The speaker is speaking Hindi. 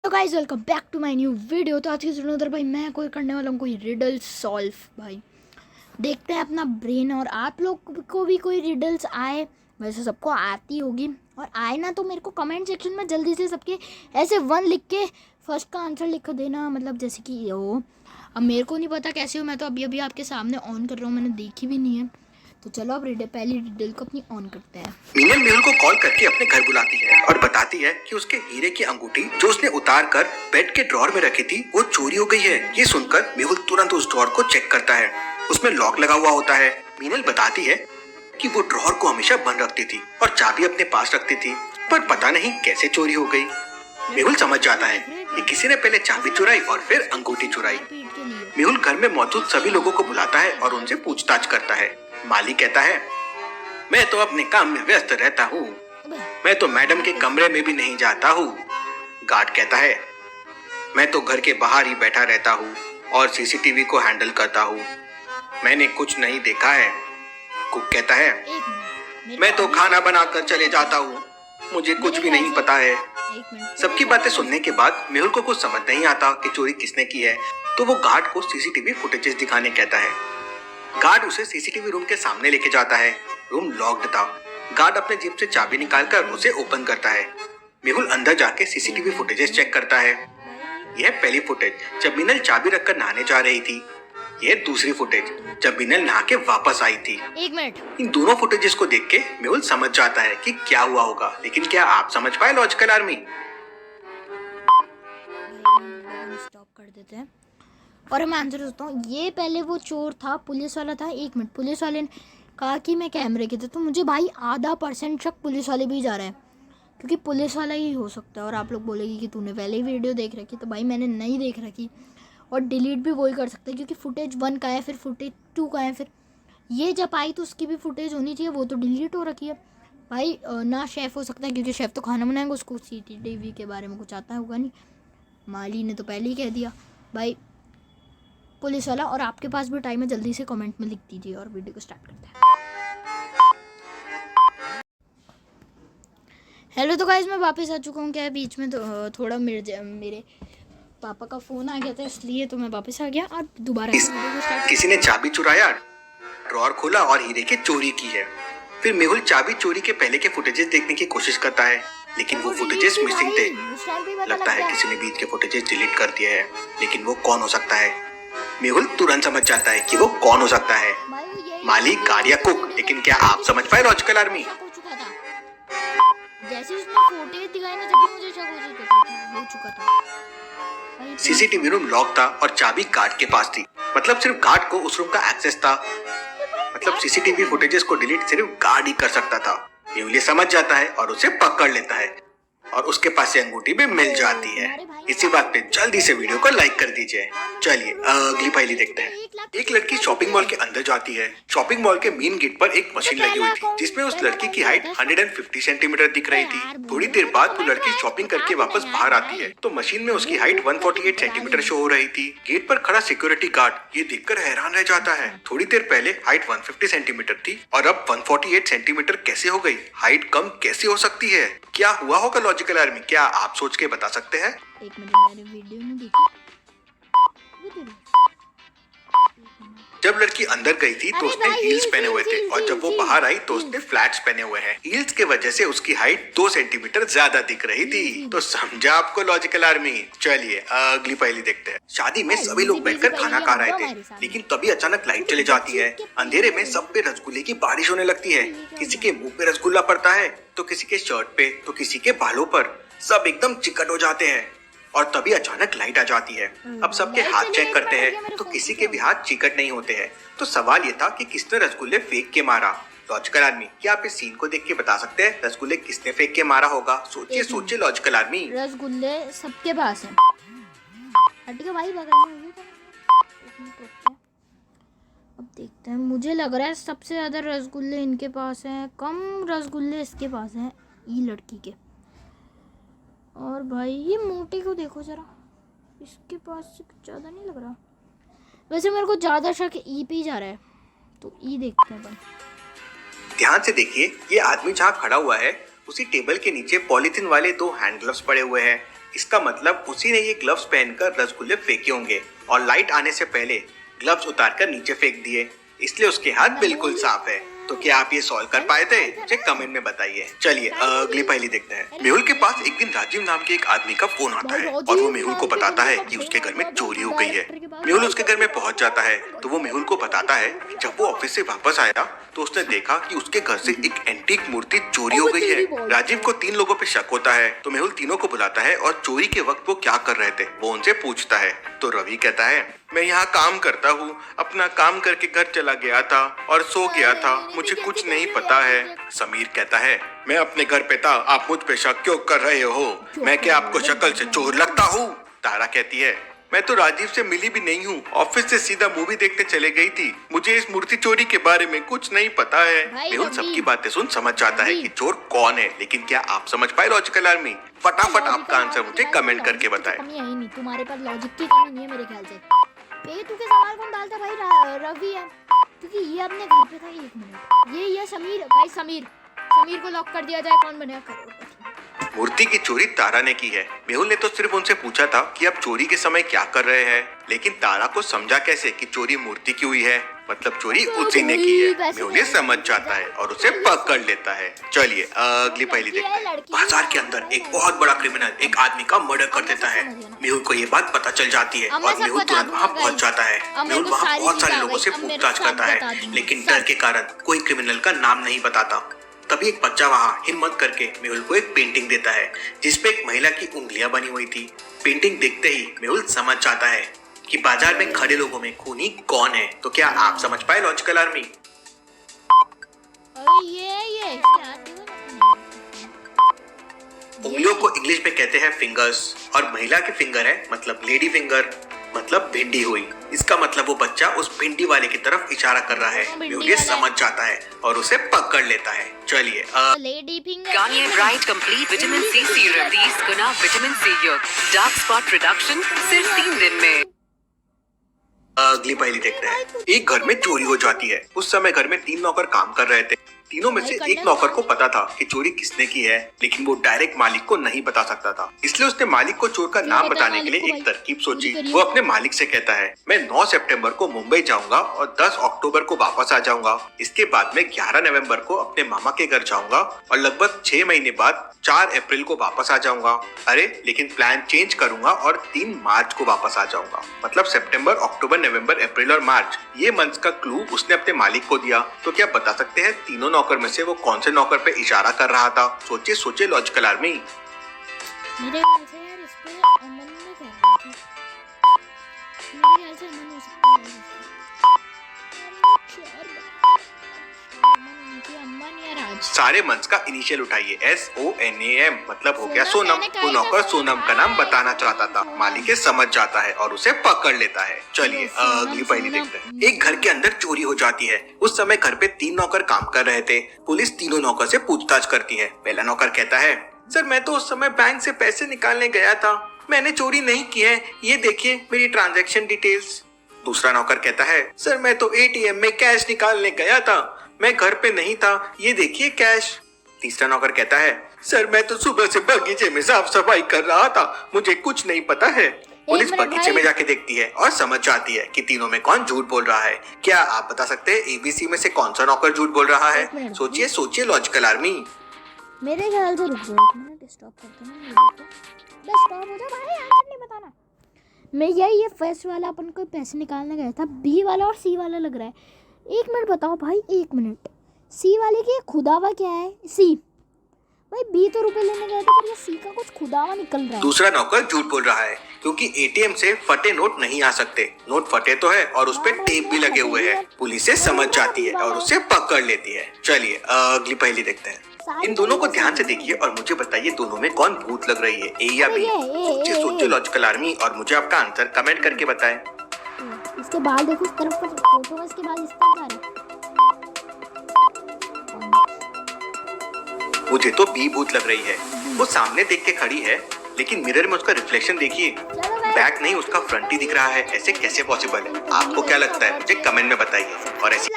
तो guys welcome back to my new video. तो आज की सुनो भाई मैं करने वाला हूँ कोई रिडल सॉल्व। भाई देखते हैं अपना ब्रेन, और आप लोग को भी कोई रिडल्स आए, वैसे सबको आती होगी, और आए ना तो मेरे को कमेंट सेक्शन में जल्दी से सबके ऐसे वन लिख के फर्स्ट का आंसर लिख देना, मतलब जैसे कि ये हो। अब मेरे को नहीं पता कैसे हो, मैं तो अभी अभी आपके सामने ऑन कर रहा हूँ, मैंने देखी भी नहीं है। तो चलो अब पहली रिडल को अपनी ऑन करते हैं। मीनल मेहुल को कॉल करके अपने घर बुलाती है और बताती है कि उसके हीरे की अंगूठी जो उसने उतार कर बेड के ड्रॉर में रखी थी वो चोरी हो गई है। ये सुनकर मेहुल तुरंत उस ड्रॉर को चेक करता है, उसमें लॉक लगा हुआ होता है। मीनल बताती है कि वो ड्रॉर को हमेशा बंद रखती थी और चाबी अपने पास रखती थी, पर पता नहीं कैसे चोरी हो गई। मेहुल समझ जाता है कि किसी ने पहले चाबी चुराई और फिर अंगूठी चुराई। मेहुल घर में मौजूद सभी लोगों को बुलाता है और उनसे पूछताछ करता है। माली कहता है, मैं तो अपने काम में व्यस्त रहता हूँ, मैं तो मैडम के कमरे में भी नहीं जाता हूँ। गार्ड कहता है, मैं तो घर के बाहर ही बैठा रहता हूँ और सीसीटीवी को हैंडल करता हूँ, मैंने कुछ नहीं देखा है। कुक कहता है, मैं तो खाना बनाकर चले जाता हूँ, मुझे कुछ भी नहीं पता है। सबकी बातें सुनने के बाद मेहुल को कुछ समझ नहीं आता कि चोरी किसने की है, तो वो गार्ड को सीसीटीवी फुटेजेस दिखाने कहता है। गार्ड उसे सीसीटीवी रूम के सामने लेके जाता है। रूम लॉक्ड था। गार्ड अपने जेब से चाबी निकालकर उसे ओपन करता है। मेहुल अंदर जाके सीसीटीवी फुटेजेस चेक करता है। यह पहली फुटेज जब मीनल चाबी रखकर नहाने जा रही थी, यह दूसरी फुटेज जब मीनल नहा के वापस आई थी। एक मिनट, इन दोनों फुटेजेस को देख के मेहुल समझ जाता है कि क्या हुआ होगा, लेकिन क्या आप समझ पाए लॉजिकल आर्मी? स्टॉप कर देते हैं और मैं आंसर देता हूँ। ये पहले वो चोर था, पुलिस वाला था। एक मिनट, पुलिस वाले ने कहा कि मैं कैमरे के थे, तो मुझे भाई आधा % शक पुलिस वाले भी जा रहा है, क्योंकि पुलिस वाला ही हो सकता है। और आप लोग बोलेगी कि तूने पहले ही वीडियो देख रखी, तो भाई मैंने नहीं देख रखी, और डिलीट भी वही कर सकता है, क्योंकि फुटेज 1 का है, फिर फुटेज 2 का है, फिर ये जब आई तो उसकी भी फुटेज होनी चाहिए, वो तो डिलीट हो रखी है। भाई ना शेफ़ हो सकता है, क्योंकि शेफ़ तो खाना बनाएंगे, उसको CCTV के बारे में कुछ आता होगा नहीं। माली ने तो पहले ही कह दिया भाई पुलिस वाला। और आपके पास भी टाइम है, जल्दी से कमेंट में लिख दीजिए और वीडियो को स्टार्ट करते हैं। हेलो, तो गाइस मैं वापस आ चुका हूँ। क्या है, बीच में तो थोड़ा मेरे पापा का फ़ोन आ गया था, इसलिए तो मैं वापस आ गया और दोबारा वीडियो को स्टार्ट। किसी ने चाबी चुराया, ड्रॉर खोला और हीरे की चोरी की है। फिर मेहुल चाबी चोरी के पहले के फुटेजेस देखने की कोशिश करता है, लेकिन वो फुटेजेस मिसिंग थे। लगता है किसी ने बीच के फुटेजेस डिलीट कर दिए हैं, लेकिन वो कौन हो सकता है? मेहुल तुरंत समझ जाता है कि वो कौन हो सकता है, माली, गार्ड या कुक। लेकिन क्या आप समझ पाए लॉजिकल आर्मी? जैसे उसने फुटेज दिखाई ना, जब मुझे शक हो चुका था। सीसीटीवी रूम लॉक था और चाबी गार्ड के पास थी, मतलब सिर्फ गार्ड को उस रूम का एक्सेस था। मतलब सीसीटीवी फुटेजेस को डिलीट सिर्फ गार्ड ही कर सकता था। मेहुल समझ जाता है और उसे पकड़ लेता है, और उसके पास से अंगूठी भी मिल जाती है। इसी बात पे जल्दी से वीडियो को लाइक कर दीजिए। चलिए अगली पहेली देखते हैं। एक लड़की शॉपिंग मॉल के अंदर जाती है। शॉपिंग मॉल के मेन गेट पर एक मशीन लगी हुई थी, जिसमें उस लड़की की हाइट 150 सेंटीमीटर दिख रही थी। थोड़ी देर बाद वो लड़की शॉपिंग करके वापस बाहर आती है, तो मशीन में उसकी हाइट 148 सेंटीमीटर शो हो रही थी। गेट पर खड़ा सिक्योरिटी गार्ड ये देखकर हैरान रह जाता है। थोड़ी देर पहले हाइट 150 सेंटीमीटर थी और अब 148 सेंटीमीटर कैसे हो गई? हाइट कम कैसे हो सकती है? क्या हुआ होगा लॉजिकल आर्मी? क्या आप सोच के बता सकते हैं? एक मिनट, मैंने वीडियो नहीं देखी। जब लड़की अंदर गई थी तो उसने हील्स पहने हुए थे, और जब वो बाहर आई तो उसने फ्लैट्स पहने हुए हैं। हील्स के वजह से उसकी हाइट 2 सेंटीमीटर ज्यादा दिख रही थी। तो समझा आपको लॉजिकल आर्मी? चलिए अगली पहेली देखते हैं। शादी में सभी लोग बैठकर खाना खा रहे थे, लेकिन तभी अचानक लाइट चली जाती है। अंधेरे में सब पे रसगुल्ले की बारिश होने लगती है। किसी के मुंह पे रसगुल्ला पड़ता है, तो किसी के शर्ट पे, तो किसी के बालों पर। सब एकदम चिकट हो जाते हैं, और तभी अचानक लाइट आ जाती है। अब सबके हाथ चेक करते हैं, तो किसी के भी हाथ चिकट नहीं होते हैं। तो सवाल ये था कि किसने रसगुल्ले फेंक के मारा? लॉजिकल आर्मी, क्या आप इस सीन को देख के बता सकते हैं रसगुल्ले किसने फेंक के मारा होगा? सोचिए सोचिए लॉजिकल आर्मी। रसगुल्ले सबके पास हैं। हटिए भाई, बगल में अब देखते हैं। मुझे लग रहा है सबसे ज्यादा रसगुल्ले इनके पास हैं, कम रसगुल्ले इसके पास हैं, ये लड़की के। और भाई ये मोटे को देखो जरा, इसके पास से कुछ ज़्यादा नहीं लग रहा। वैसे मेरे को ज़्यादा शक ई पे ही जा रहा है, तो ई देखते हैं भाई। ध्यान से देखिए, ये आदमी जहाँ खड़ा हुआ है उसी टेबल के नीचे पॉलीथीन वाले 2 हैंड ग्लव्स पड़े हुए हैं। इसका मतलब उसी ने ये ग्लव्स पहनकर रसगुल्ले फेंके होंगे और लाइट आने से पहले ग्लव्स उतारकर नीचे फेंक दिए, इसलिए उसके हाथ बिल्कुल साफ है। तो क्या आप ये सॉल्व कर पाए थे? मुझे कमेंट में बताइए। चलिए अगली पहेली देखते हैं। मेहुल के पास एक दिन राजीव नाम के एक आदमी का फोन आता है और वो मेहुल को बताता है कि उसके घर में चोरी हो गई है। मेहुल उसके घर में पहुंच जाता है तो वो मेहुल को बताता है कि जब वो ऑफिस से वापस आया तो उसने देखा कि उसके घर से एक एंटीक मूर्ति चोरी हो गई है। राजीव को 3 लोगों पे शक होता है तो मेहुल तीनों को बुलाता है और चोरी के वक्त वो क्या कर रहे थे वो उनसे पूछता है। तो रवि कहता है, मैं यहाँ काम करता हूँ, अपना काम करके घर चला गया था और सो गया था, मुझे कुछ नहीं पता है। समीर कहता है, मैं अपने घर पे था, आप मुझ पे शक क्यों कर रहे हो? मैं क्या आपको शक्ल से चोर लगता हूँ? तारा कहती है, मैं तो राजीव से मिली भी नहीं हूँ, ऑफिस से सीधा मूवी देखने चले गई थी, मुझे इस मूर्ति चोरी के बारे में कुछ नहीं पता है। मेहुल सबकी बातें सुन समझ जाता है कि चोर कौन है, लेकिन क्या आप समझ पाए लॉजिकल आर्मी? फटाफट आपका आंसर मुझे कमेंट करके बताएं। तुम्हारे पास लॉजिक की कमी नहीं है मेरे ख्याल से। तू के सवाल कौन डालता भाई? रवि है, क्योंकि ये अपने घर पे था। 1 मिनट, ये समीर भाई, समीर को लॉक कर दिया जाए, कौन बनेगा करोड़पति। मूर्ति की चोरी तारा ने की है। मेहुल ने तो सिर्फ उनसे पूछा था कि आप चोरी के समय क्या कर रहे हैं, लेकिन तारा को समझा कैसे कि चोरी मूर्ति की हुई है, मतलब चोरी उसी ने की है। मेहुल ये समझ जाता है और उसे पकड़ लेता है। चलिए अगली पहेली देखते हैं। बाजार के अंदर एक बहुत बड़ा क्रिमिनल एक आदमी का मर्डर कर देता है। मेहुल को ये बात पता चल जाती है और मेहुल तुरंत वहाँ पहुँच जाता है। मेहुल वहाँ बहुत सारे लोगों से पूछताछ करता है, लेकिन डर के कारण कोई क्रिमिनल का नाम नहीं बताता। तभी एक बच्चा वहाँ हिम्मत करके मेहुल को एक पेंटिंग देता है जिसपे एक महिला की उंगलियां बनी हुई थी। पेंटिंग देखते ही मेहुल समझ जाता है कि बाजार में खड़े लोगों में खूनी कौन है। तो क्या आप समझ पाए लॉजिकल आर्मी? उंगलियों को इंग्लिश में कहते हैं फिंगर्स और महिला के फिंगर है मतलब लेडी फिंगर, मतलब भिंडी हुई। इसका मतलब वो बच्चा उस भिंडी वाले की तरफ इशारा कर रहा है। मेहुल ये समझ जाता है और उसे पकड़ लेता है। चलिए lady finger. Garnier Bright Complete Vitamin C Serum 30 गुना विटामिन सी युक्त डार्क स्पॉट रिडक्शन सिर्फ 3 दिन में। अगली पहेली देखते हैं। एक घर में चोरी हो जाती है। उस समय घर में 3 नौकर काम कर रहे थे। तीनों में से एक नौकर को पता था कि चोरी किसने की है, लेकिन वो डायरेक्ट मालिक को नहीं बता सकता था। इसलिए उसने मालिक को चोर का नाम बताने के लिए एक तरकीब सोची। वो अपने मालिक से कहता है, मैं 9 सितंबर को मुंबई जाऊंगा और 10 अक्टूबर को वापस आ जाऊंगा। इसके बाद में 11 नवंबर को अपने मामा के घर जाऊंगा और लगभग 6 महीने बाद 4 अप्रैल को वापस आ जाऊंगा। अरे लेकिन प्लान चेंज करूंगा और 3 मार्च को वापस आ जाऊंगा। मतलब सितंबर, अक्टूबर, नवंबर, अप्रैल और मार्च, ये मंथ्स का क्लू उसने अपने मालिक को दिया। तो क्या बता सकते हैं तीनों नौकर में से वो कौन से नौकर पे इशारा कर रहा था? सोचिए सोचिए लॉजिकल आर्मी। मेरे ख्याल से यार इस पे अमन ने कह रहा था। मेरे ख्याल से अमन हो सकता है। अमन या राज। सारे मंथ्स का इनिशियल उठाइए, SONAM, मतलब हो गया सोनम। वो नौकर सोनम का नाम बताना चाहता था। मालिक समझ जाता है और उसे पकड़ लेता है। चलिए अगली पहेली देखते हैं। एक घर के अंदर चोरी हो जाती है। उस समय घर पे 3 नौकर काम कर रहे थे। पुलिस तीनों नौकर से पूछताछ करती है। पहला नौकर कहता है, सर मैं तो उस समय बैंक से पैसे निकालने गया था, मैंने चोरी नहीं की है, ये देखिए मेरी ट्रांजैक्शन डिटेल्स। दूसरा नौकर कहता है, सर मैं तो ATM में कैश निकालने गया था, मैं घर पे नहीं था, ये देखिए कैश। तीसरा नौकर कहता है, सर मैं तो सुबह से बगीचे में साफ सफाई कर रहा था, मुझे कुछ नहीं पता है। पुलिस बगीचे में जाके देखती है और समझ जाती है कि तीनों में कौन झूठ बोल रहा है। क्या आप बता सकते हैं ABC में से कौन सा नौकर झूठ बोल रहा है? सोचिए सोचिए लॉजिकल आर्मी। मेरे ख्याल से रुक जाओ, एक मिनट स्टॉप करते हैं। बस स्टॉप हो जाओ भाई, आंसर नहीं बताना। मैं ये फर्स्ट वाला अपन को पैसे निकालने गया था, B वाला और C वाला लग रहा है। 1 मिनट बताओ भाई, 1 मिनट। C वाले की खुदावा क्या है? C भाई, B तो रुपए लेने गया था पर ये C का कुछ खुदावा निकल रहा है। दूसरा नौकर झूठ बोल रहा है क्योंकि ATM से फटे नोट नहीं आ सकते। नोट फटे तो है और उस पे टेप भी लगे हुए हैं। पुलिस से समझ जाती है और उसे पकड़ लेती है। चलिए अगली पहेली देखते हैं। इन दोनों को ध्यान से देखिए और मुझे बताइए दोनों में कौन भूत लग रही है, A या B? सोचिए सोचिए लॉजिकल आर्मी और मुझे आपका आंसर कमेंट करके बताएं। इसके बाल देखो, इस तरफ का फोटो में इसके बाल इस तरफ जा रहे हैं। मुझे तो B भूत लग रही है। वो सामने देख के खड़ी है लेकिन मिरर में उसका रिफ्लेक्शन देखिए, बैक नहीं उसका फ्रंट ही दिख रहा है। ऐसे कैसे पॉसिबल है? आपको क्या लगता है? मुझे कमेंट में बताइए और ऐसे